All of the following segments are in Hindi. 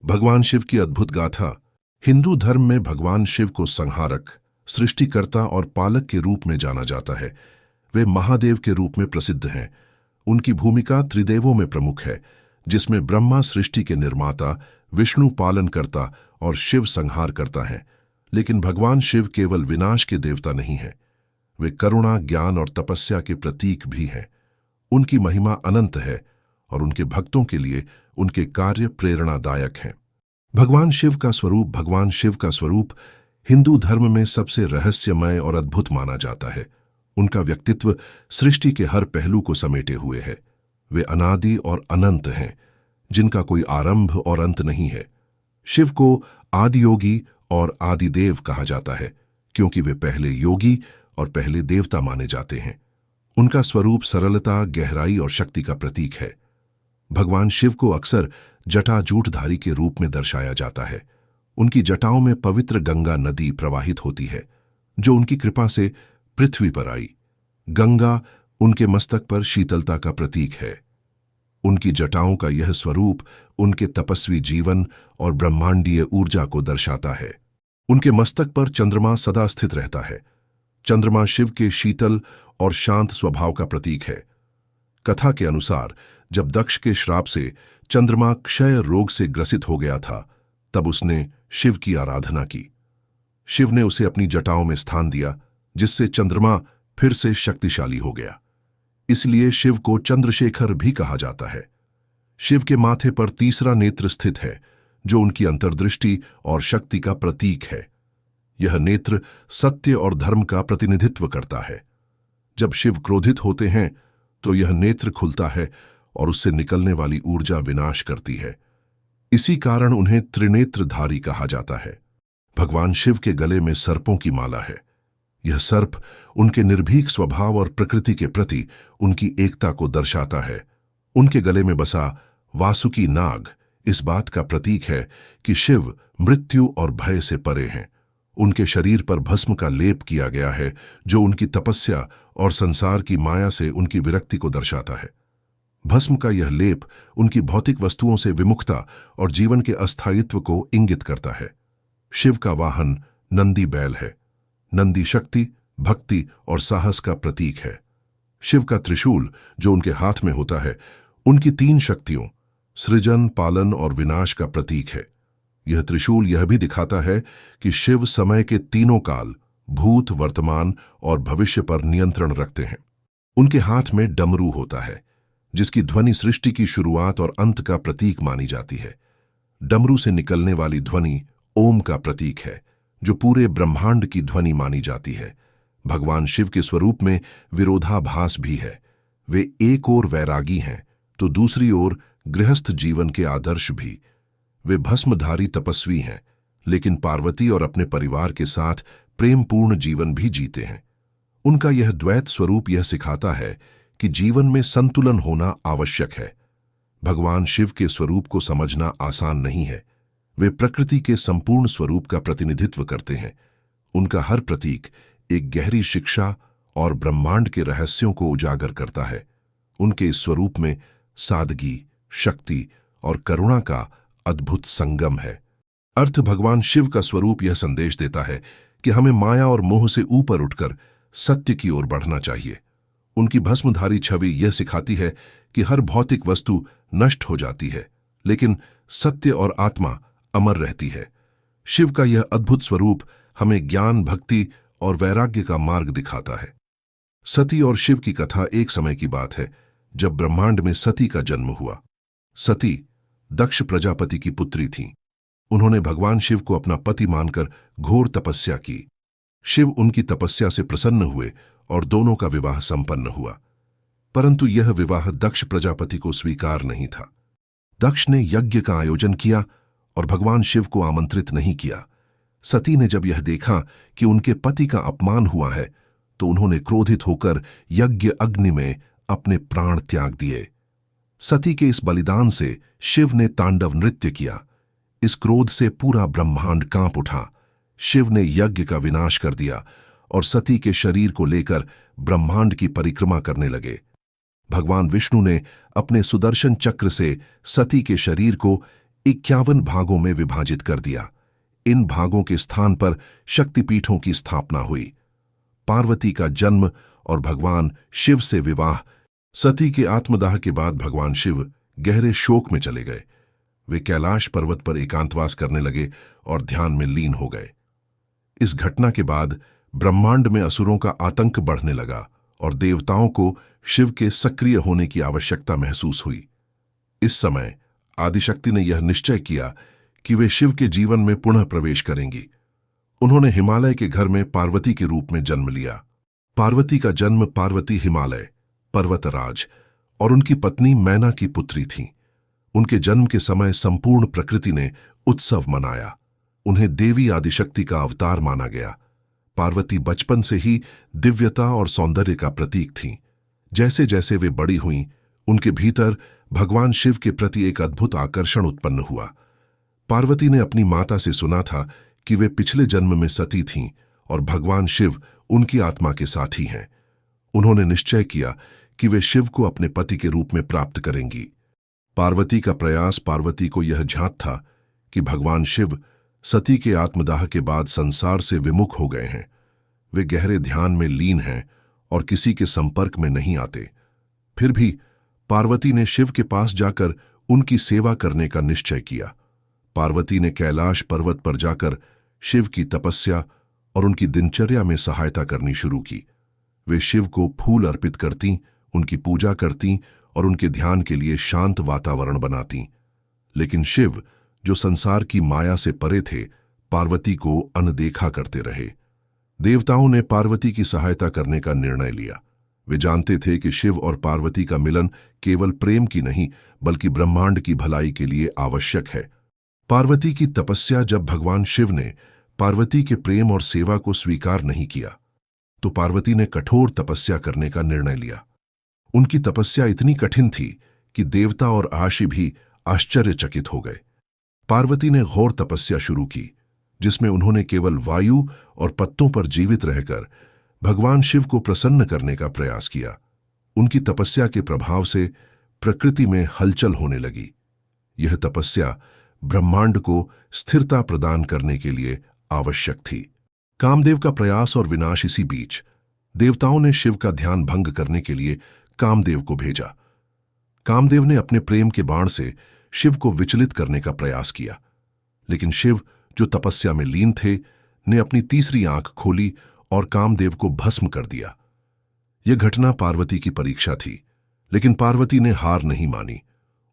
भगवान शिव की अद्भुत गाथा। हिंदू धर्म में भगवान शिव को संहारक, सृष्टिकर्ता और पालक के रूप में जाना जाता है। वे महादेव के रूप में प्रसिद्ध हैं। उनकी भूमिका त्रिदेवों में प्रमुख है, जिसमें ब्रह्मा सृष्टि के निर्माता, विष्णु पालन करता और शिव संहार करता है। लेकिन भगवान शिव केवल विनाश के देवता नहीं हैं, वे करुणा, ज्ञान और तपस्या के प्रतीक भी हैं। उनकी महिमा अनंत है और उनके भक्तों के लिए उनके कार्य प्रेरणादायक हैं। भगवान शिव का स्वरूप हिंदू धर्म में सबसे रहस्यमय और अद्भुत माना जाता है। उनका व्यक्तित्व सृष्टि के हर पहलू को समेटे हुए है। वे अनादि और अनंत हैं, जिनका कोई आरंभ और अंत नहीं है। शिव को आदियोगी और आदिदेव कहा जाता है, क्योंकि वे पहले योगी और पहले देवता माने जाते हैं। उनका स्वरूप सरलता, गहराई और शक्ति का प्रतीक है। भगवान शिव को अक्सर जटाजूटधारी के रूप में दर्शाया जाता है। उनकी जटाओं में पवित्र गंगा नदी प्रवाहित होती है, जो उनकी कृपा से पृथ्वी पर आई। गंगा उनके मस्तक पर शीतलता का प्रतीक है। उनकी जटाओं का यह स्वरूप उनके तपस्वी जीवन और ब्रह्मांडीय ऊर्जा को दर्शाता है। उनके मस्तक पर चंद्रमा सदा स्थित रहता है। चंद्रमा शिव के शीतल और शांत स्वभाव का प्रतीक है। कथा के अनुसार जब दक्ष के श्राप से चंद्रमा क्षय रोग से ग्रसित हो गया था, तब उसने शिव की आराधना की। शिव ने उसे अपनी जटाओं में स्थान दिया, जिससे चंद्रमा फिर से शक्तिशाली हो गया। इसलिए शिव को चंद्रशेखर भी कहा जाता है। शिव के माथे पर तीसरा नेत्र स्थित है, जो उनकी अंतर्दृष्टि और शक्ति का प्रतीक है। यह नेत्र सत्य और धर्म का प्रतिनिधित्व करता है। जब शिव क्रोधित होते हैं, तो यह नेत्र खुलता है और उससे निकलने वाली ऊर्जा विनाश करती है। इसी कारण उन्हें त्रिनेत्रधारी कहा जाता है। भगवान शिव के गले में सर्पों की माला है। यह सर्प उनके निर्भीक स्वभाव और प्रकृति के प्रति उनकी एकता को दर्शाता है। उनके गले में बसा वासुकी नाग इस बात का प्रतीक है कि शिव मृत्यु और भय से परे हैं। उनके शरीर पर भस्म का लेप किया गया है, जो उनकी तपस्या और संसार की माया से उनकी विरक्ति को दर्शाता है। भस्म का यह लेप उनकी भौतिक वस्तुओं से विमुखता और जीवन के अस्थायित्व को इंगित करता है। शिव का वाहन नंदी बैल है। नंदी शक्ति, भक्ति और साहस का प्रतीक है। शिव का त्रिशूल, जो उनके हाथ में होता है, उनकी तीन शक्तियों सृजन, पालन और विनाश का प्रतीक है। यह त्रिशूल यह भी दिखाता है कि शिव समय के तीनों काल, भूत, वर्तमान और भविष्य पर नियंत्रण रखते हैं। उनके हाथ में डमरू होता है, जिसकी ध्वनि सृष्टि की शुरुआत और अंत का प्रतीक मानी जाती है। डमरू से निकलने वाली ध्वनि ओम का प्रतीक है, जो पूरे ब्रह्मांड की ध्वनि मानी जाती है। भगवान शिव के स्वरूप में विरोधाभास भी है। वे एक ओर वैरागी हैं, तो दूसरी ओर गृहस्थ जीवन के आदर्श भी। वे भस्मधारी तपस्वी हैं, लेकिन पार्वती और अपने परिवार के साथ प्रेमपूर्ण जीवन भी जीते हैं। उनका यह द्वैत स्वरूप यह सिखाता है कि जीवन में संतुलन होना आवश्यक है। भगवान शिव के स्वरूप को समझना आसान नहीं है। वे प्रकृति के संपूर्ण स्वरूप का प्रतिनिधित्व करते हैं। उनका हर प्रतीक एक गहरी शिक्षा और ब्रह्मांड के रहस्यों को उजागर करता है। उनके इस स्वरूप में सादगी, शक्ति और करुणा का अद्भुत संगम है। अर्थ भगवान शिव का स्वरूप यह संदेश देता है कि हमें माया और मोह से ऊपर उठकर सत्य की ओर बढ़ना चाहिए। उनकी भस्मधारी छवि यह सिखाती है कि हर भौतिक वस्तु नष्ट हो जाती है, लेकिन सत्य और आत्मा अमर रहती है। शिव का यह अद्भुत स्वरूप हमें ज्ञान, भक्ति और वैराग्य का मार्ग दिखाता है। सती और शिव की कथा एक समय की बात है, जब ब्रह्मांड में सती का जन्म हुआ। सती दक्ष प्रजापति की पुत्री थीं। उन्होंने भगवान शिव को अपना पति मानकर घोर तपस्या की। शिव उनकी तपस्या से प्रसन्न हुए और दोनों का विवाह संपन्न हुआ। परंतु यह विवाह दक्ष प्रजापति को स्वीकार नहीं था। दक्ष ने यज्ञ का आयोजन किया और भगवान शिव को आमंत्रित नहीं किया। सती ने जब यह देखा कि उनके पति का अपमान हुआ है, तो उन्होंने क्रोधित होकर यज्ञ अग्नि में अपने प्राण त्याग दिए। सती के इस बलिदान से शिव ने तांडव नृत्य किया। इस क्रोध से पूरा ब्रह्मांड कांप उठा। शिव ने यज्ञ का विनाश कर दिया और सती के शरीर को लेकर ब्रह्मांड की परिक्रमा करने लगे। भगवान विष्णु ने अपने सुदर्शन चक्र से सती के शरीर को 51 भागों में विभाजित कर दिया। इन भागों के स्थान पर शक्तिपीठों की स्थापना हुई। पार्वती का जन्म और भगवान शिव से विवाह। सती के आत्मदाह के बाद भगवान शिव गहरे शोक में चले गए। वे कैलाश पर्वत पर एकांतवास करने लगे और ध्यान में लीन हो गए। इस घटना के बाद ब्रह्मांड में असुरों का आतंक बढ़ने लगा और देवताओं को शिव के सक्रिय होने की आवश्यकता महसूस हुई। इस समय आदिशक्ति ने यह निश्चय किया कि वे शिव के जीवन में पुनः प्रवेश करेंगी। उन्होंने हिमालय के घर में पार्वती के रूप में जन्म लिया। पार्वती का जन्म पार्वती हिमालय, पर्वतराज और उनकी पत्नी मैना की पुत्री थीं। उनके जन्म के समय संपूर्ण प्रकृति ने उत्सव मनाया। उन्हें देवी आदिशक्ति का अवतार माना गया। पार्वती बचपन से ही दिव्यता और सौंदर्य का प्रतीक थीं। जैसे जैसे वे बड़ी हुईं, उनके भीतर भगवान शिव के प्रति एक अद्भुत आकर्षण उत्पन्न हुआ। पार्वती ने अपनी माता से सुना था कि वे पिछले जन्म में सती थीं और भगवान शिव उनकी आत्मा के साथी हैं। उन्होंने निश्चय किया कि वे शिव को अपने पति के रूप में प्राप्त करेंगी। पार्वती का प्रयास पार्वती को यह झांक था कि भगवान शिव सती के आत्मदाह के बाद संसार से विमुख हो गए हैं। वे गहरे ध्यान में लीन हैं और किसी के संपर्क में नहीं आते। फिर भी पार्वती ने शिव के पास जाकर उनकी सेवा करने का निश्चय किया। पार्वती ने कैलाश पर्वत पर जाकर शिव की तपस्या और उनकी दिनचर्या में सहायता करनी शुरू की। वे शिव को फूल अर्पित करतीं, उनकी पूजा करतीं और उनके ध्यान के लिए शांत वातावरण बनातीं। लेकिन शिव, जो संसार की माया से परे थे, पार्वती को अनदेखा करते रहे। देवताओं ने पार्वती की सहायता करने का निर्णय लिया। वे जानते थे कि शिव और पार्वती का मिलन केवल प्रेम की नहीं बल्कि ब्रह्मांड की भलाई के लिए आवश्यक है। पार्वती की तपस्या। जब भगवान शिव ने पार्वती के प्रेम और सेवा को स्वीकार नहीं किया तो पार्वती ने कठोर तपस्या करने का निर्णय लिया। उनकी तपस्या इतनी कठिन थी कि देवता और आशी भी आश्चर्यचकित हो गए। पार्वती ने घोर तपस्या शुरू की, जिसमें उन्होंने केवल वायु और पत्तों पर जीवित रहकर भगवान शिव को प्रसन्न करने का प्रयास किया। उनकी तपस्या के प्रभाव से प्रकृति में हलचल होने लगी। यह तपस्या ब्रह्मांड को स्थिरता प्रदान करने के लिए आवश्यक थी। कामदेव का प्रयास और विनाश। इसी बीच देवताओं ने शिव का ध्यान भंग करने के लिए कामदेव को भेजा। कामदेव ने अपने प्रेम के बाण से शिव को विचलित करने का प्रयास किया, लेकिन शिव, जो तपस्या में लीन थे, ने अपनी तीसरी आंख खोली और कामदेव को भस्म कर दिया। यह घटना पार्वती की परीक्षा थी, लेकिन पार्वती ने हार नहीं मानी।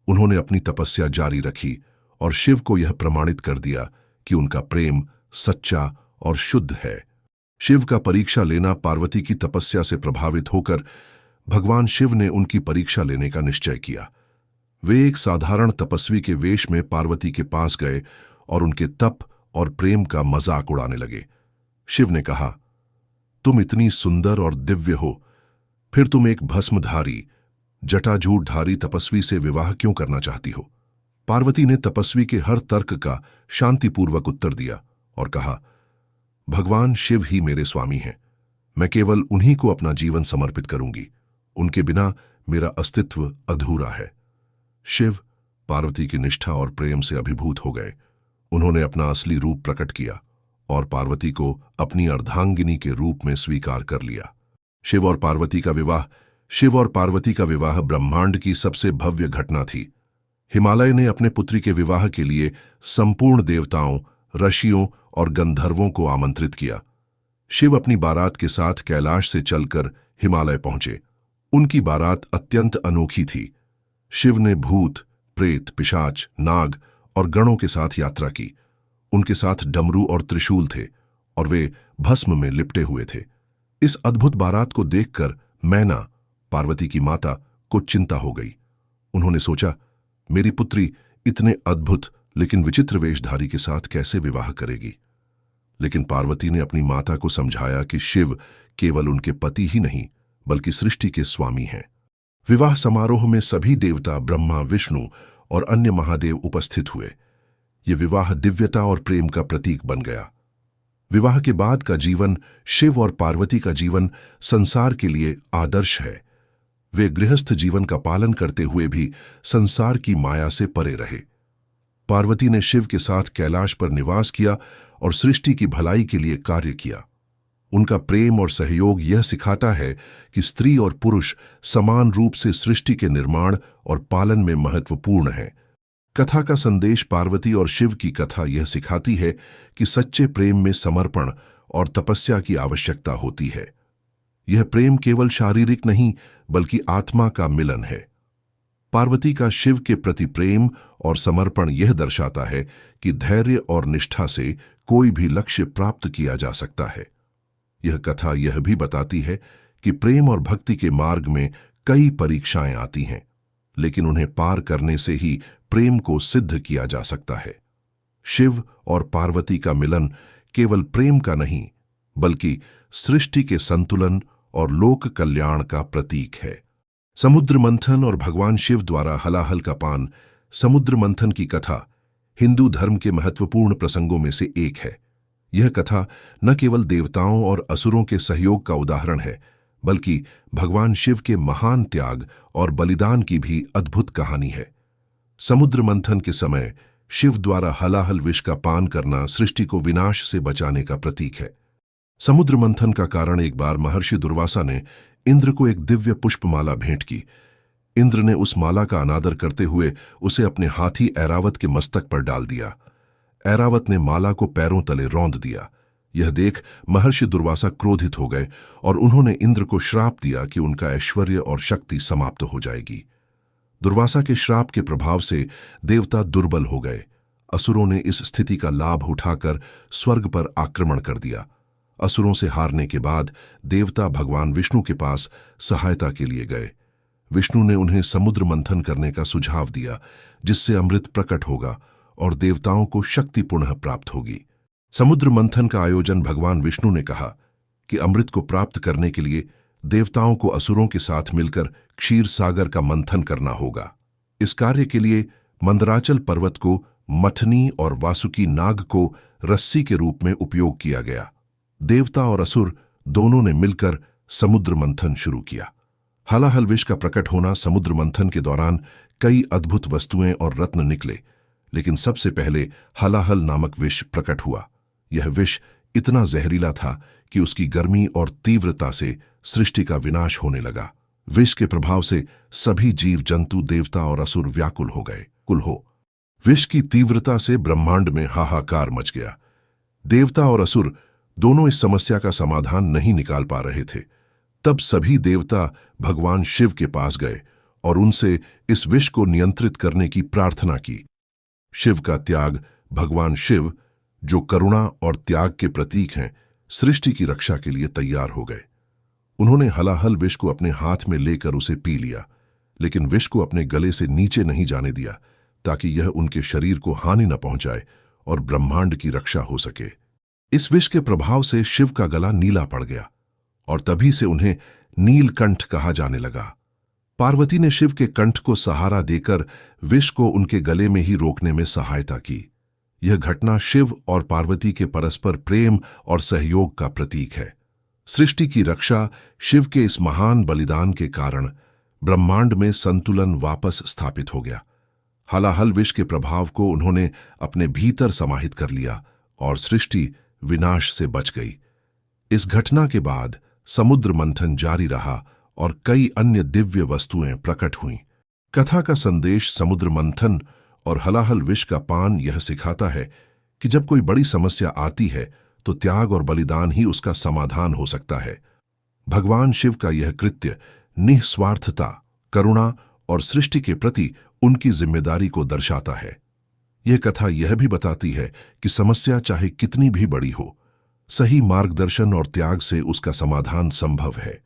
उन्होंने अपनी तपस्या जारी रखी और शिव को यह प्रमाणित कर दिया कि उनका प्रेम सच्चा और शुद्ध है। शिव का परीक्षा लेना। पार्वती की तपस्या से प्रभावित होकर भगवान शिव ने उनकी परीक्षा लेने का निश्चय किया। वे एक साधारण तपस्वी के वेश में पार्वती के पास गए और उनके तप और प्रेम का मजाक उड़ाने लगे। शिव ने कहा, तुम इतनी सुंदर और दिव्य हो, फिर तुम एक भस्मधारी, जटाजूटधारी तपस्वी से विवाह क्यों करना चाहती हो? पार्वती ने तपस्वी के हर तर्क का शांतिपूर्वक उत्तर दिया और कहा, भगवान शिव ही मेरे स्वामी हैं। मैं केवल उन्हीं को अपना जीवन समर्पित करूंगी। उनके बिना मेरा अस्तित्व अधूरा है। शिव पार्वती की निष्ठा और प्रेम से अभिभूत हो गए। उन्होंने अपना असली रूप प्रकट किया और पार्वती को अपनी अर्धांगिनी के रूप में स्वीकार कर लिया। शिव और पार्वती का विवाह ब्रह्मांड की सबसे भव्य घटना थी। हिमालय ने अपने पुत्री के विवाह के लिए संपूर्ण देवताओं, ऋषियों और गंधर्वों को आमंत्रित किया। शिव अपनी बारात के साथ कैलाश से चलकर हिमालय पहुंचे। उनकी बारात अत्यंत अनोखी थी। शिव ने भूत, प्रेत, पिशाच, नाग और गणों के साथ यात्रा की। उनके साथ डमरू और त्रिशूल थे और वे भस्म में लिपटे हुए थे। इस अद्भुत बारात को देखकर मैना, पार्वती की माता, को चिंता हो गई। उन्होंने सोचा, मेरी पुत्री इतने अद्भुत लेकिन विचित्र वेशधारी के साथ कैसे विवाह करेगी? लेकिन पार्वती ने अपनी माता को समझाया कि शिव केवल उनके पति ही नहीं बल्कि सृष्टि के स्वामी हैं। विवाह समारोह में सभी देवता, ब्रह्मा, विष्णु और अन्य महादेव उपस्थित हुए। यह विवाह दिव्यता और प्रेम का प्रतीक बन गया। विवाह के बाद का जीवन, शिव और पार्वती का जीवन संसार के लिए आदर्श है। वे गृहस्थ जीवन का पालन करते हुए भी संसार की माया से परे रहे। पार्वती ने शिव के साथ कैलाश पर निवास किया और सृष्टि की भलाई के लिए कार्य किया। उनका प्रेम और सहयोग यह सिखाता है कि स्त्री और पुरुष समान रूप से सृष्टि के निर्माण और पालन में महत्वपूर्ण हैं। कथा का संदेश पार्वती और शिव की कथा यह सिखाती है कि सच्चे प्रेम में समर्पण और तपस्या की आवश्यकता होती है। यह प्रेम केवल शारीरिक नहीं बल्कि आत्मा का मिलन है। पार्वती का शिव के प्रति प्रेम और समर्पण यह दर्शाता है कि धैर्य और निष्ठा से कोई भी लक्ष्य प्राप्त किया जा सकता है। यह कथा यह भी बताती है कि प्रेम और भक्ति के मार्ग में कई परीक्षाएं आती हैं, लेकिन उन्हें पार करने से ही प्रेम को सिद्ध किया जा सकता है। शिव और पार्वती का मिलन केवल प्रेम का नहीं बल्कि सृष्टि के संतुलन और लोक कल्याण का प्रतीक है। समुद्र मंथन और भगवान शिव द्वारा हलाहल का पान। समुद्र मंथन की कथा हिंदू धर्म के महत्वपूर्ण प्रसंगों में से एक है। यह कथा न केवल देवताओं और असुरों के सहयोग का उदाहरण है बल्कि भगवान शिव के महान त्याग और बलिदान की भी अद्भुत कहानी है। समुद्र मंथन के समय शिव द्वारा हलाहल विष का पान करना सृष्टि को विनाश से बचाने का प्रतीक है। समुद्र मंथन का कारण एक बार महर्षि दुर्वासा ने इंद्र को एक दिव्य पुष्पमाला भेंट की। इंद्र ने उस माला का अनादर करते हुए उसे अपने हाथी ऐरावत के मस्तक पर डाल दिया। ऐरावत ने माला को पैरों तले रौंद दिया। यह देख महर्षि दुर्वासा क्रोधित हो गए और उन्होंने इंद्र को श्राप दिया कि उनका ऐश्वर्य और शक्ति समाप्त हो जाएगी। दुर्वासा के श्राप के प्रभाव से देवता दुर्बल हो गए। असुरों ने इस स्थिति का लाभ उठाकर स्वर्ग पर आक्रमण कर दिया। असुरों से हारने के बाद देवता भगवान विष्णु के पास सहायता के लिए गए। विष्णु ने उन्हें समुद्र मंथन करने का सुझाव दिया, जिससे अमृत प्रकट होगा और देवताओं को शक्ति पुनः प्राप्त होगी। समुद्र मंथन का आयोजन भगवान विष्णु ने कहा कि अमृत को प्राप्त करने के लिए देवताओं को असुरों के साथ मिलकर क्षीर सागर का मंथन करना होगा। इस कार्य के लिए मंदराचल पर्वत को मथनी और वासुकी नाग को रस्सी के रूप में उपयोग किया गया। देवता और असुर दोनों ने मिलकर समुद्र मंथन शुरू किया। हलाहल विष का प्रकट होना। समुद्र मंथन के दौरान कई अद्भुत वस्तुएं और रत्न निकले, लेकिन सबसे पहले हलाहल नामक विष प्रकट हुआ। यह विष इतना जहरीला था कि उसकी गर्मी और तीव्रता से सृष्टि का विनाश होने लगा। विष के प्रभाव से सभी जीव जंतु, देवता और असुर व्याकुल हो गए। विष की तीव्रता से ब्रह्मांड में हाहाकार मच गया। देवता और असुर दोनों इस समस्या का समाधान नहीं निकाल पा रहे थे। तब सभी देवता भगवान शिव के पास गए और उनसे इस विष को नियंत्रित करने की प्रार्थना की। शिव का त्याग। भगवान शिव, जो करुणा और त्याग के प्रतीक हैं, सृष्टि की रक्षा के लिए तैयार हो गए। उन्होंने हलाहल विष को अपने हाथ में लेकर उसे पी लिया, लेकिन विष को अपने गले से नीचे नहीं जाने दिया ताकि यह उनके शरीर को हानि न पहुंचाए और ब्रह्मांड की रक्षा हो सके। इस विष के प्रभाव से शिव का गला नीला पड़ गया और तभी से उन्हें नीलकंठ कहा जाने लगा। पार्वती ने शिव के कंठ को सहारा देकर विष को उनके गले में ही रोकने में सहायता की। यह घटना शिव और पार्वती के परस्पर प्रेम और सहयोग का प्रतीक है। सृष्टि की रक्षा। शिव के इस महान बलिदान के कारण ब्रह्मांड में संतुलन वापस स्थापित हो गया। हलाहल विष के प्रभाव को उन्होंने अपने भीतर समाहित कर लिया और सृष्टि विनाश से बच गई। इस घटना के बाद समुद्र मंथन जारी रहा और कई अन्य दिव्य वस्तुएं प्रकट हुईं। कथा का संदेश समुद्र मंथन और हलाहल विष का पान यह सिखाता है कि जब कोई बड़ी समस्या आती है तो त्याग और बलिदान ही उसका समाधान हो सकता है। भगवान शिव का यह कृत्य निस्वार्थता, करुणा और सृष्टि के प्रति उनकी जिम्मेदारी को दर्शाता है। यह कथा यह भी बताती है कि समस्या चाहे कितनी भी बड़ी हो, सही मार्गदर्शन और त्याग से उसका समाधान संभव है।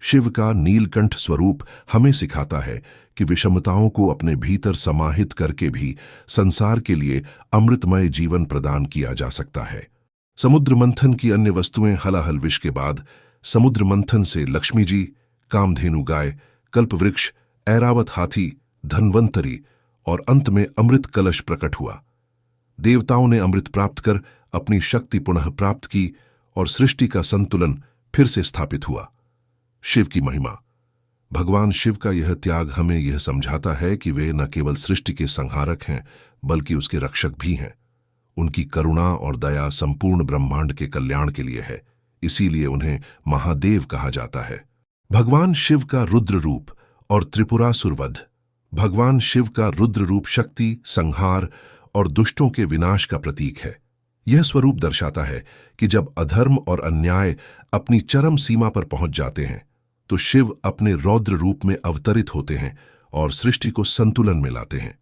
शिव का नीलकंठ स्वरूप हमें सिखाता है कि विषमताओं को अपने भीतर समाहित करके भी संसार के लिए अमृतमय जीवन प्रदान किया जा सकता है। समुद्र मंथन की अन्य वस्तुएं। हलाहल विष के बाद समुद्र मंथन से लक्ष्मी जी, कामधेनु गाय, कल्पवृक्ष, ऐरावत हाथी, धन्वंतरी और अंत में अमृत कलश प्रकट हुआ। देवताओं ने अमृत प्राप्त कर अपनी शक्ति पुनः प्राप्त की और सृष्टि का संतुलन फिर से स्थापित हुआ। शिव की महिमा। भगवान शिव का यह त्याग हमें यह समझाता है कि वे न केवल सृष्टि के संहारक हैं बल्कि उसके रक्षक भी हैं। उनकी करुणा और दया संपूर्ण ब्रह्मांड के कल्याण के लिए है, इसीलिए उन्हें महादेव कहा जाता है। भगवान शिव का रुद्र रूप और त्रिपुरासुर वध। भगवान शिव का रुद्र रूप शक्ति, संहार और दुष्टों के विनाश का प्रतीक है। यह स्वरूप दर्शाता है कि जब अधर्म और अन्याय अपनी चरम सीमा पर पहुंच जाते हैं तो शिव अपने रौद्र रूप में अवतरित होते हैं और सृष्टि को संतुलन में लाते हैं।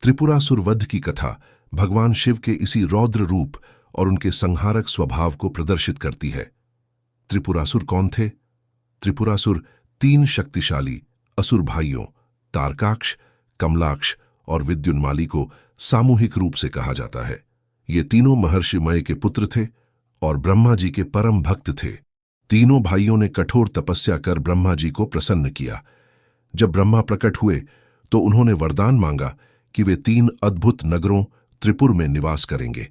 त्रिपुरासुर वध की कथा भगवान शिव के इसी रौद्र रूप और उनके संहारक स्वभाव को प्रदर्शित करती है। त्रिपुरासुर कौन थे? त्रिपुरासुर 3 शक्तिशाली असुर भाइयों तारकाक्ष, कमलाक्ष और विद्युन्माली को सामूहिक रूप से कहा जाता है। ये तीनों महर्षि मय के पुत्र थे और ब्रह्मा जी के परम भक्त थे। तीनों भाइयों ने कठोर तपस्या कर ब्रह्मा जी को प्रसन्न किया। जब ब्रह्मा प्रकट हुए तो उन्होंने वरदान मांगा कि वे 3 अद्भुत नगरों त्रिपुर में निवास करेंगे।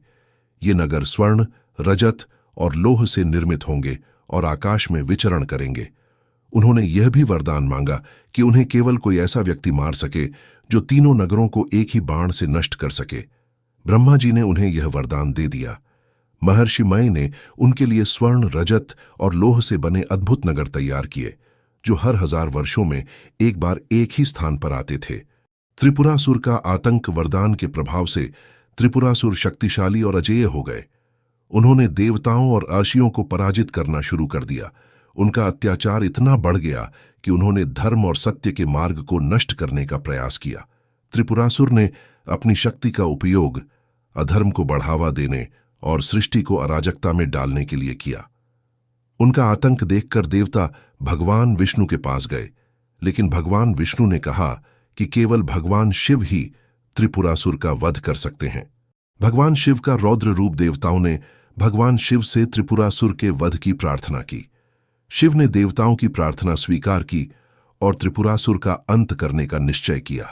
ये नगर स्वर्ण, रजत और लोह से निर्मित होंगे और आकाश में विचरण करेंगे। उन्होंने यह भी वरदान मांगा कि उन्हें केवल कोई ऐसा व्यक्ति मार सके जो तीनों नगरों को एक ही बाण से नष्ट कर सके। ब्रह्मा जी ने उन्हें यह वरदान दे दिया। महर्षि मय ने उनके लिए स्वर्ण, रजत और लोह से बने अद्भुत नगर तैयार किए, जो हर 1000 वर्षों में एक बार एक ही स्थान पर आते थे। त्रिपुरासुर का आतंक वरदान के प्रभाव से त्रिपुरासुर शक्तिशाली और अजेय हो गए। उन्होंने देवताओं और अर्षियों को पराजित करना शुरू कर दिया। उनका अत्याचार इतना बढ़ गया कि उन्होंने धर्म और सत्य के मार्ग को नष्ट करने का प्रयास किया। त्रिपुरासुर ने अपनी शक्ति का उपयोग अधर्म को बढ़ावा देने और सृष्टि को अराजकता में डालने के लिए किया। उनका आतंक देखकर देवता भगवान विष्णु के पास गए, लेकिन भगवान विष्णु ने कहा कि केवल भगवान शिव ही त्रिपुरासुर का वध कर सकते हैं। भगवान शिव का रौद्र रूप देवताओं ने भगवान शिव से त्रिपुरासुर के वध की प्रार्थना की। शिव ने देवताओं की प्रार्थना स्वीकार की और त्रिपुरासुर का अंत करने का निश्चय किया।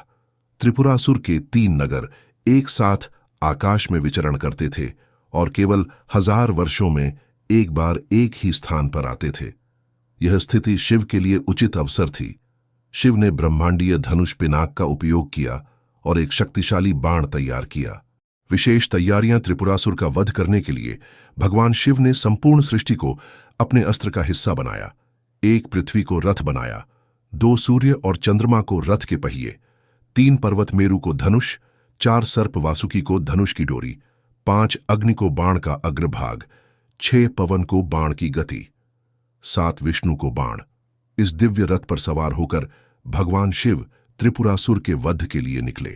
त्रिपुरासुर के 3 नगर एक साथ आकाश में विचरण करते थे और केवल 1000 वर्षों में एक बार एक ही स्थान पर आते थे। यह स्थिति शिव के लिए उचित अवसर थी। शिव ने ब्रह्मांडीय धनुष पिनाक का उपयोग किया और एक शक्तिशाली बाण तैयार किया। विशेष तैयारियां त्रिपुरासुर का वध करने के लिए भगवान शिव ने संपूर्ण सृष्टि को अपने अस्त्र का हिस्सा बनाया। 1 पृथ्वी को रथ बनाया, 2 सूर्य और चंद्रमा को रथ के पहिए, 3 पर्वत मेरु को धनुष, 4 सर्प वासुकी को धनुष की डोरी, 5 अग्नि को बाण का अग्रभाग, 6 पवन को बाण की गति, 7 विष्णु को बाण। इस दिव्य रथ पर सवार होकर भगवान शिव त्रिपुरासुर के वध के लिए निकले।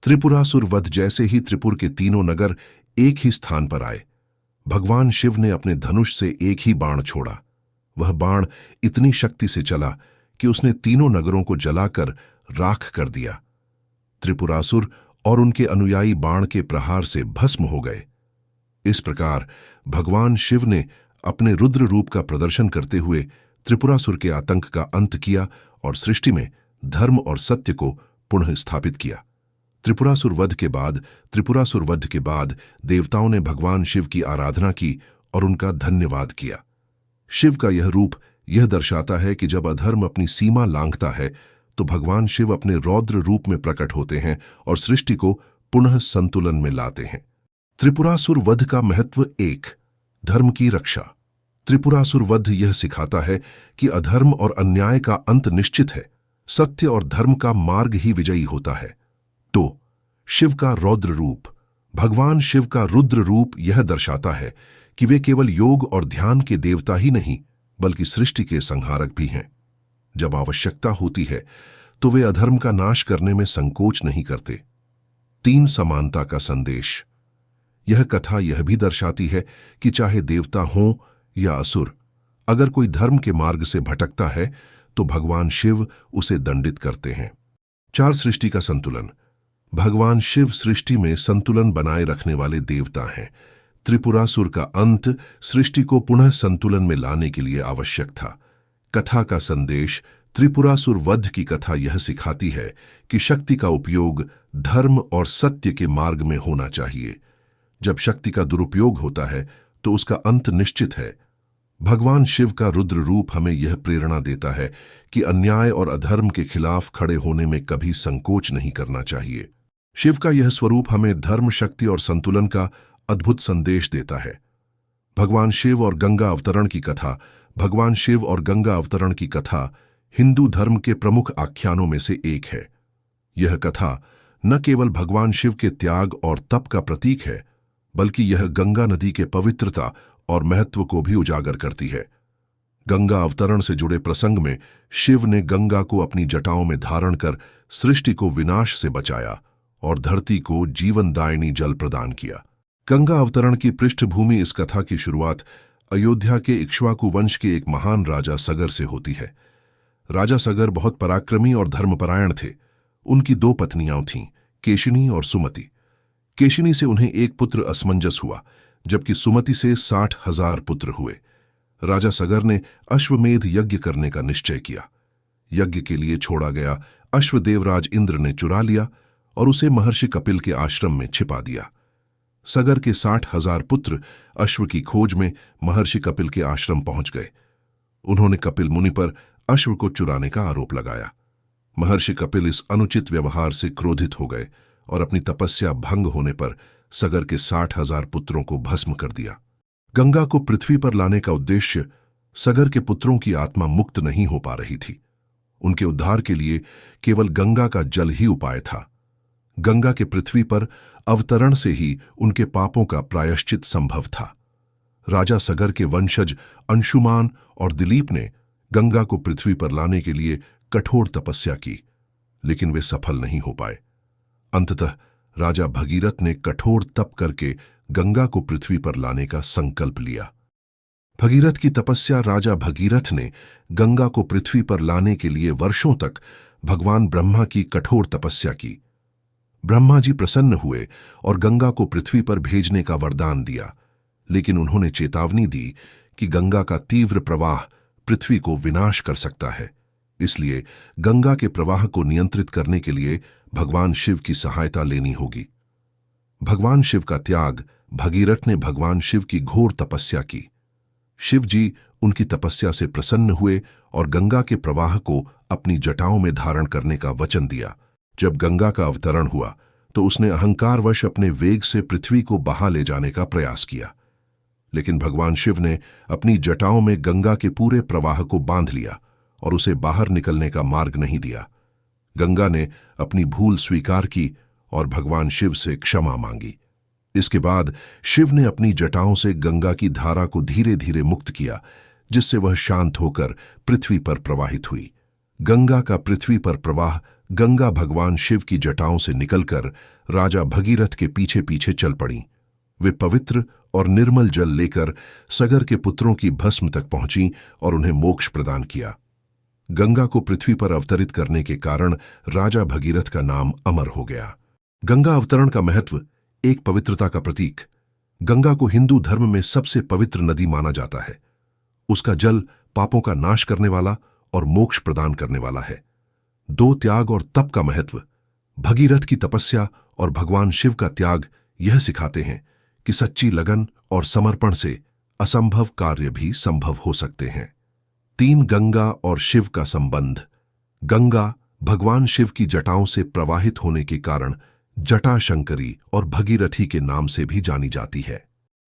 त्रिपुरासुर वध जैसे ही त्रिपुर के तीनों नगर एक ही स्थान पर आए, भगवान शिव ने अपने धनुष से एक ही बाण छोड़ा। वह बाण इतनी शक्ति से चला कि उसने तीनों नगरों को जलाकर राख कर दिया। त्रिपुरासुर और उनके अनुयायी बाण के प्रहार से भस्म हो गए। इस प्रकार भगवान शिव ने अपने रुद्र रूप का प्रदर्शन करते हुए त्रिपुरासुर के आतंक का अंत किया और सृष्टि में धर्म और सत्य को पुनः स्थापित किया। त्रिपुरासुर वध के बाद देवताओं ने भगवान शिव की आराधना की और उनका धन्यवाद किया। शिव का यह रूप यह दर्शाता है कि जब अधर्म अपनी सीमा लांघता है तो भगवान शिव अपने रौद्र रूप में प्रकट होते हैं और सृष्टि को पुनः संतुलन में लाते हैं। त्रिपुरासुर वध का महत्व 1, धर्म की रक्षा। त्रिपुरासुर वध यह सिखाता है कि अधर्म और अन्याय का अंत निश्चित है, सत्य और धर्म का मार्ग ही विजयी होता है। 2, शिव का रौद्र रूप। भगवान शिव का रुद्र रूप यह दर्शाता है कि वे केवल योग और ध्यान के देवता ही नहीं बल्कि सृष्टि के संहारक भी हैं। जब आवश्यकता होती है तो वे अधर्म का नाश करने में संकोच नहीं करते। 3, समानता का संदेश। यह कथा यह भी दर्शाती है कि चाहे देवता हों या असुर, अगर कोई धर्म के मार्ग से भटकता है तो भगवान शिव उसे दंडित करते हैं। 4, सृष्टि का संतुलन। भगवान शिव सृष्टि में संतुलन बनाए रखने वाले देवता हैं। त्रिपुरासुर का अंत सृष्टि को पुनः संतुलन में लाने के लिए आवश्यक था। कथा का संदेश। त्रिपुरासुर वध की कथा यह सिखाती है कि शक्ति का उपयोग धर्म और सत्य के मार्ग में होना चाहिए। जब शक्ति का दुरुपयोग होता है तो उसका अंत निश्चित है। भगवान शिव का रुद्र रूप हमें यह प्रेरणा देता है कि अन्याय और अधर्म के खिलाफ खड़े होने में कभी संकोच नहीं करना चाहिए। शिव का यह स्वरूप हमें धर्म, शक्ति और संतुलन का अद्भुत संदेश देता है। भगवान शिव और गंगा अवतरण की कथा भगवान शिव और गंगा अवतरण की कथा हिंदू धर्म के प्रमुख आख्यानों में से एक है। यह कथा न केवल भगवान शिव के त्याग और तप का प्रतीक है, बल्कि यह गंगा नदी के पवित्रता और महत्व को भी उजागर करती है। गंगा अवतरण से जुड़े प्रसंग में शिव ने गंगा को अपनी जटाओं में धारण कर सृष्टि को विनाश से बचाया और धरती को जीवनदायिनी जल प्रदान किया। गंगा अवतरण की पृष्ठभूमि इस कथा की शुरुआत अयोध्या के इक्ष्वाकु वंश के एक महान राजा सगर से होती है। राजा सगर बहुत पराक्रमी और धर्मपरायण थे। उनकी 2 पत्नियां थीं, केशिनी और सुमति। केशिनी से उन्हें एक पुत्र असमंजस हुआ, जबकि सुमति से 60,000 पुत्र हुए। राजा सगर ने अश्वमेध यज्ञ करने का निश्चय किया। यज्ञ के लिए छोड़ा गया अश्व देवराज इंद्र ने चुरा लिया और उसे महर्षि कपिल के आश्रम में छिपा दिया। सगर के 60,000 पुत्र अश्व की खोज में महर्षि कपिल के आश्रम पहुंच गए। उन्होंने कपिल मुनि पर अश्व को चुराने का आरोप लगाया। महर्षि कपिल इस अनुचित व्यवहार से क्रोधित हो गए और अपनी तपस्या भंग होने पर सगर के 60,000 पुत्रों को भस्म कर दिया। गंगा को पृथ्वी पर लाने का उद्देश्य सगर के पुत्रों की आत्मा मुक्त नहीं हो पा रही थी। उनके उद्धार के लिए केवल गंगा का जल ही उपाय था। गंगा के पृथ्वी पर अवतरण से ही उनके पापों का प्रायश्चित संभव था। राजा सगर के वंशज अंशुमान और दिलीप ने गंगा को पृथ्वी पर लाने के लिए कठोर तपस्या की, लेकिन वे सफल नहीं हो पाए। अंततः राजा भगीरथ ने कठोर तप करके गंगा को पृथ्वी पर लाने का संकल्प लिया। भगीरथ की तपस्या राजा भगीरथ ने गंगा को पृथ्वी पर लाने के लिए वर्षों तक भगवान ब्रह्मा की कठोर तपस्या की। ब्रह्मा जी प्रसन्न हुए और गंगा को पृथ्वी पर भेजने का वरदान दिया, लेकिन उन्होंने चेतावनी दी कि गंगा का तीव्र प्रवाह पृथ्वी को विनाश कर सकता है। इसलिए गंगा के प्रवाह को नियंत्रित करने के लिए भगवान शिव की सहायता लेनी होगी। भगवान शिव का त्याग भगीरथ ने भगवान शिव की घोर तपस्या की। शिव जी उनकी तपस्या से प्रसन्न हुए और गंगा के प्रवाह को अपनी जटाओं में धारण करने का वचन दिया। जब गंगा का अवतरण हुआ तो उसने अहंकारवश अपने वेग से पृथ्वी को बहा ले जाने का प्रयास किया, लेकिन भगवान शिव ने अपनी जटाओं में गंगा के पूरे प्रवाह को बांध लिया और उसे बाहर निकलने का मार्ग नहीं दिया। गंगा ने अपनी भूल स्वीकार की और भगवान शिव से क्षमा मांगी। इसके बाद शिव ने अपनी जटाओं से गंगा की धारा को धीरे धीरे मुक्त किया, जिससे वह शांत होकर पृथ्वी पर प्रवाहित हुई। गंगा का पृथ्वी पर प्रवाह गंगा भगवान शिव की जटाओं से निकलकर राजा भगीरथ के पीछे पीछे चल पड़ी। वे पवित्र और निर्मल जल लेकर सगर के पुत्रों की भस्म तक पहुंची और उन्हें मोक्ष प्रदान किया। गंगा को पृथ्वी पर अवतरित करने के कारण राजा भगीरथ का नाम अमर हो गया। गंगा अवतरण का महत्व एक पवित्रता का प्रतीक। गंगा को हिंदू धर्म में सबसे पवित्र नदी माना जाता है। उसका जल पापों का नाश करने वाला और मोक्ष प्रदान करने वाला है। 2 त्याग और तप का महत्व। भगीरथ की तपस्या और भगवान शिव का त्याग यह सिखाते हैं कि सच्ची लगन और समर्पण से असंभव कार्य भी संभव हो सकते हैं। 3 गंगा और शिव का संबंध। गंगा भगवान शिव की जटाओं से प्रवाहित होने के कारण जटा शंकरी और भगीरथी के नाम से भी जानी जाती है।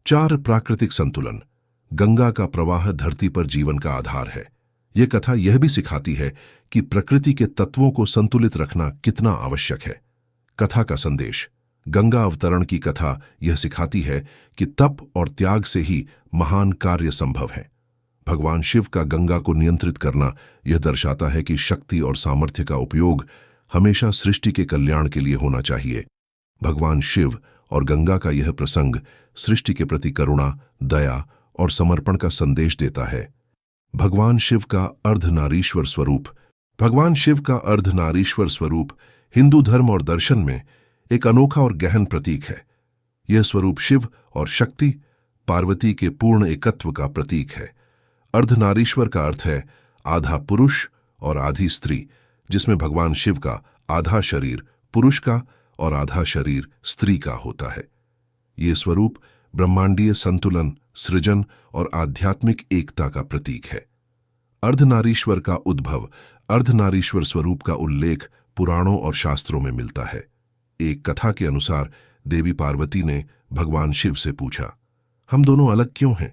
4 प्राकृतिक संतुलन। गंगा का प्रवाह धरती पर जीवन का आधार है। यह कथा यह भी सिखाती है कि प्रकृति के तत्वों को संतुलित रखना कितना आवश्यक है। कथा का संदेश। गंगा अवतरण की कथा यह सिखाती है कि तप और त्याग से ही महान कार्य संभव है। भगवान शिव का गंगा को नियंत्रित करना यह दर्शाता है कि शक्ति और सामर्थ्य का उपयोग हमेशा सृष्टि के कल्याण के लिए होना चाहिए। भगवान शिव और गंगा का यह प्रसंग सृष्टि के प्रति करुणा, दया और समर्पण का संदेश देता है। भगवान शिव का अर्धनारीश्वर स्वरूप। भगवान शिव का अर्धनारीश्वर स्वरूप हिंदू धर्म और दर्शन में एक अनोखा और गहन प्रतीक है। यह स्वरूप शिव और शक्ति, पार्वती के पूर्ण एकत्व का प्रतीक है। अर्धनारीश्वर का अर्थ है आधा पुरुष और आधी स्त्री, जिसमें भगवान शिव का आधा शरीर पुरुष का और आधा शरीर स्त्री का होता है। ये स्वरूप ब्रह्मांडीय संतुलन, सृजन और आध्यात्मिक एकता का प्रतीक है। अर्धनारीश्वर का उद्भव, अर्धनारीश्वर स्वरूप का उल्लेख पुराणों और शास्त्रों में मिलता है। एक कथा के अनुसार देवी पार्वती ने भगवान शिव से पूछा, हम दोनों अलग क्यों हैं?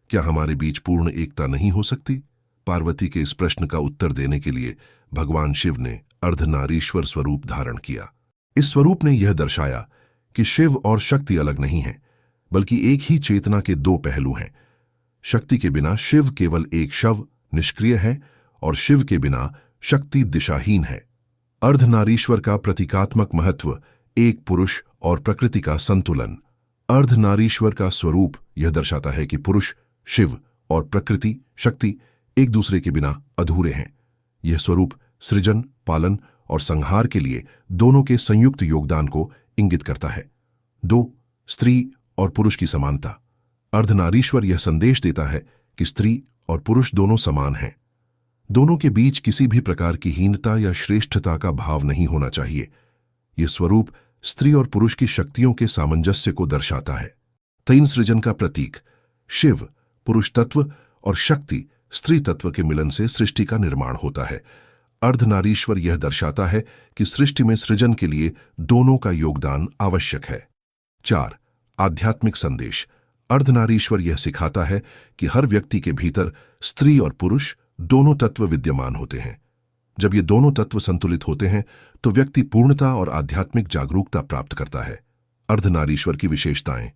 क्या हमारे बीच पूर्ण एकता नहीं हो सकती? पार्वती के इस प्रश्न का उत्तर देने के लिए भगवान शिव ने अर्धनारीश्वर स्वरूप धारण किया। इस स्वरूप ने यह दर्शाया कि शिव और शक्ति अलग नहीं हैं, बल्कि एक ही चेतना के दो पहलू हैं। शक्ति के बिना शिव केवल एक शव, निष्क्रिय है, और शिव के बिना शक्ति दिशाहीन है। अर्धनारीश्वर का प्रतीकात्मक महत्व, एक पुरुष और प्रकृति का संतुलन। अर्धनारीश्वर का स्वरूप यह दर्शाता है कि पुरुष शिव और प्रकृति शक्ति एक दूसरे के बिना अधूरे हैं। यह स्वरूप सृजन, पालन और संहार के लिए दोनों के संयुक्त योगदान को इंगित करता है। 2. स्त्री और पुरुष की समानता। अर्धनारीश्वर यह संदेश देता है कि स्त्री और पुरुष दोनों समान हैं। दोनों के बीच किसी भी प्रकार की हीनता या श्रेष्ठता का भाव नहीं होना चाहिए। यह स्वरूप स्त्री और पुरुष की शक्तियों के सामंजस्य को दर्शाता है। 3. सृजन का प्रतीक। शिव पुरुष तत्व और शक्ति स्त्री तत्व के मिलन से सृष्टि का निर्माण होता है। अर्धनारीश्वर यह दर्शाता है कि सृष्टि में सृजन के लिए दोनों का योगदान आवश्यक है। 4. आध्यात्मिक संदेश। अर्धनारीश्वर यह सिखाता है कि हर व्यक्ति के भीतर स्त्री और पुरुष दोनों तत्व विद्यमान होते हैं। जब ये दोनों तत्व संतुलित होते हैं तो व्यक्ति पूर्णता और आध्यात्मिक जागरूकता प्राप्त करता है। अर्धनारीश्वर की विशेषताएं।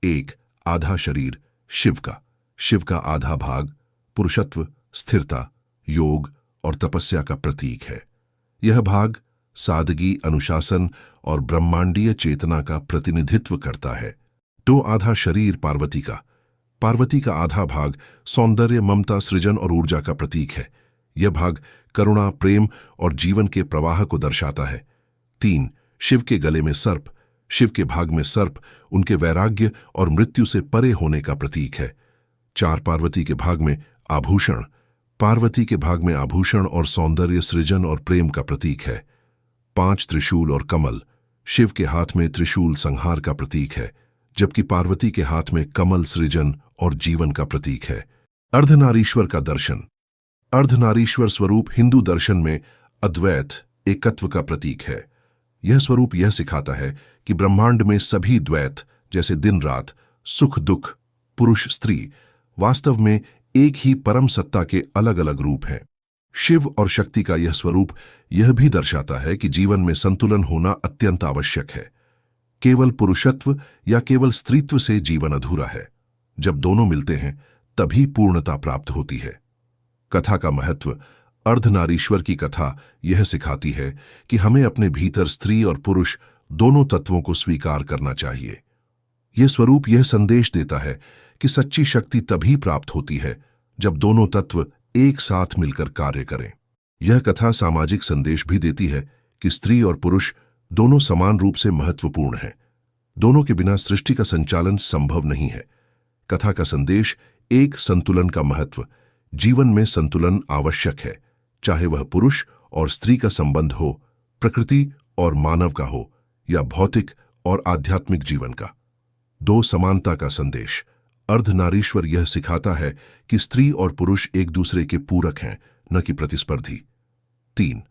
1. आधा शरीर शिव का आधा भाग पुरुषत्व, स्थिरता, योग और तपस्या का प्रतीक है। यह भाग सादगी, अनुशासन और ब्रह्मांडीय चेतना का प्रतिनिधित्व करता है। 2. आधा शरीर पार्वती का आधा भाग सौंदर्य, ममता, सृजन और ऊर्जा का प्रतीक है। यह भाग करुणा, प्रेम और जीवन के प्रवाह को दर्शाता है। 3. शिव के गले में सर्प शिव के भाग में सर्प उनके वैराग्य और मृत्यु से परे होने का प्रतीक है। 4. पार्वती के भाग में आभूषण पार्वती के भाग में आभूषण और सौंदर्य, सृजन और प्रेम का प्रतीक है। 5. त्रिशूल और कमल शिव के हाथ में त्रिशूल संहार का प्रतीक है, जबकि पार्वती के हाथ में कमल सृजन और जीवन का प्रतीक है। अर्धनारीश्वर का दर्शन। अर्धनारीश्वर स्वरूप हिंदू दर्शन में अद्वैत, एकत्व का प्रतीक है। यह स्वरूप यह सिखाता है कि ब्रह्मांड में सभी द्वैत जैसे दिन रात, सुख दुख, पुरुष स्त्री वास्तव में एक ही परम सत्ता के अलग अलग रूप हैं। शिव और शक्ति का यह स्वरूप यह भी दर्शाता है कि जीवन में संतुलन होना अत्यंत आवश्यक है। केवल पुरुषत्व या केवल स्त्रीत्व से जीवन अधूरा है। जब दोनों मिलते हैं तभी पूर्णता प्राप्त होती है। कथा का महत्व। अर्धनारीश्वर की कथा यह सिखाती है कि हमें अपने भीतर स्त्री और पुरुष दोनों तत्वों को स्वीकार करना चाहिए। यह स्वरूप यह संदेश देता है कि सच्ची शक्ति तभी प्राप्त होती है जब दोनों तत्व एक साथ मिलकर कार्य करें। यह कथा सामाजिक संदेश भी देती है कि स्त्री और पुरुष दोनों समान रूप से महत्वपूर्ण हैं। दोनों के बिना सृष्टि का संचालन संभव नहीं है। कथा का संदेश एक संतुलन का महत्व। जीवन में संतुलन आवश्यक है, चाहे वह पुरुष और स्त्री का संबंध हो, प्रकृति और मानव का हो, या भौतिक और आध्यात्मिक जीवन का। 2. समानता का संदेश। अर्धनारीश्वर यह सिखाता है कि स्त्री और पुरुष एक दूसरे के पूरक हैं, न कि प्रतिस्पर्धी। 3.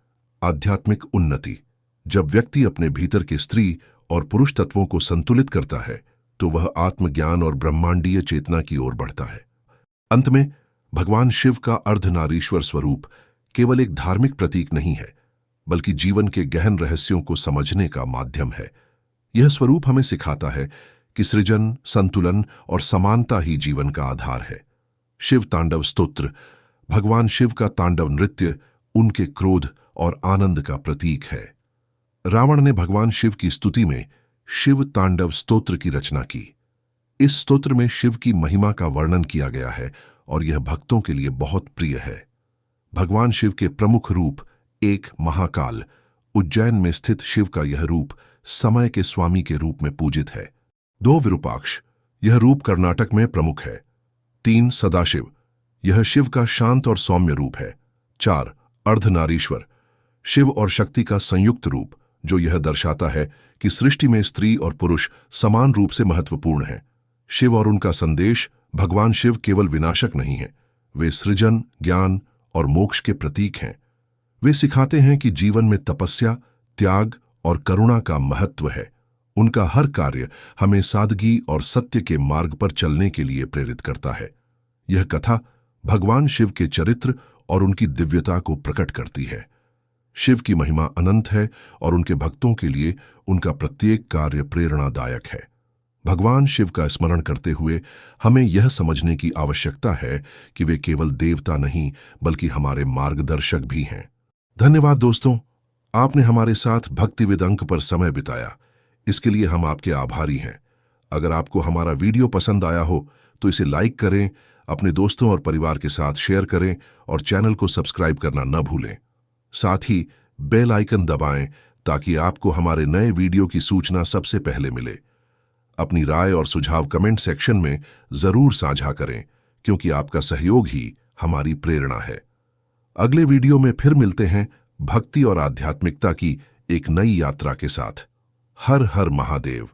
आध्यात्मिक उन्नति। जब व्यक्ति अपने भीतर के स्त्री और पुरुष तत्वों को संतुलित करता है तो वह आत्मज्ञान और ब्रह्मांडीय चेतना की ओर बढ़ता है। अंत में भगवान शिव का अर्धनारीश्वर स्वरूप केवल एक धार्मिक प्रतीक नहीं है, बल्कि जीवन के गहन रहस्यों को समझने का माध्यम है। यह स्वरूप हमें सिखाता है कि सृजन, संतुलन और समानता ही जीवन का आधार है। शिव तांडव स्तोत्र। भगवान शिव का तांडव नृत्य उनके क्रोध और आनंद का प्रतीक है। रावण ने भगवान शिव की स्तुति में शिव तांडव स्तोत्र की रचना की। इस स्तोत्र में शिव की महिमा का वर्णन किया गया है और यह भक्तों के लिए बहुत प्रिय है। भगवान शिव के प्रमुख रूप। 1. महाकाल। उज्जैन में स्थित शिव का यह रूप समय के स्वामी के रूप में पूजित है। 2. विरूपाक्ष। यह रूप कर्नाटक में प्रमुख है। 3. सदाशिव। यह शिव का शांत और सौम्य रूप है। 4. अर्धनारीश्वर। शिव और शक्ति का संयुक्त रूप, जो यह दर्शाता है कि सृष्टि में स्त्री और पुरुष समान रूप से महत्वपूर्ण हैं। शिव और उनका संदेश। भगवान शिव केवल विनाशक नहीं हैं, वे सृजन, ज्ञान और मोक्ष के प्रतीक हैं। वे सिखाते हैं कि जीवन में तपस्या, त्याग और करुणा का महत्व है। उनका हर कार्य हमें सादगी और सत्य के मार्ग पर चलने के लिए प्रेरित करता है। यह कथा भगवान शिव के चरित्र और उनकी दिव्यता को प्रकट करती है। शिव की महिमा अनंत है और उनके भक्तों के लिए उनका प्रत्येक कार्य प्रेरणादायक है। भगवान शिव का स्मरण करते हुए हमें यह समझने की आवश्यकता है कि वे केवल देवता नहीं बल्कि हमारे मार्गदर्शक भी हैं। धन्यवाद दोस्तों, आपने हमारे साथ भक्तिविद अंक पर समय बिताया, इसके लिए हम आपके आभारी हैं। अगर आपको हमारा वीडियो पसंद आया हो तो इसे लाइक करें, अपने दोस्तों और परिवार के साथ शेयर करें और चैनल को सब्सक्राइब करना न भूलें। साथ ही बेल आइकन दबाएं ताकि आपको हमारे नए वीडियो की सूचना सबसे पहले मिले। अपनी राय और सुझाव कमेंट सेक्शन में जरूर साझा करें, क्योंकि आपका सहयोग ही हमारी प्रेरणा है। अगले वीडियो में फिर मिलते हैं भक्ति और आध्यात्मिकता की एक नई यात्रा के साथ। हर हर महादेव।